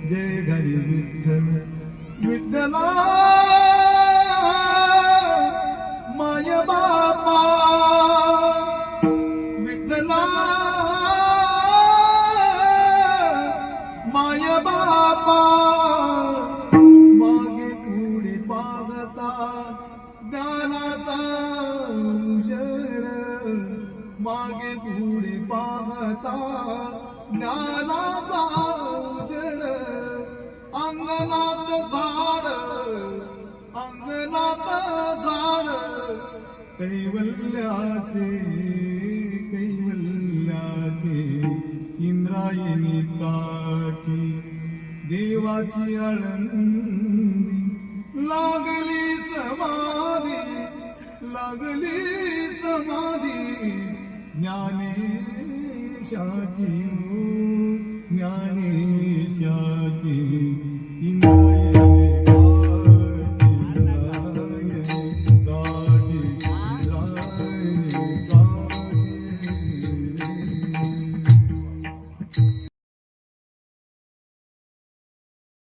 जय हरी विठ्ठल विठ्ठला माय बापा विठ्ठला माय बापा मागे पुढे पाहता ज्ञानाचा उजेड मागे पुढे पाहता ज्ञानाचा उजेड अंगणात झाड कैवल्याचे इंद्रायणी काठी देवाची आळंदी लागली समाधी ज्ञानेशाची ज्ञानेशाची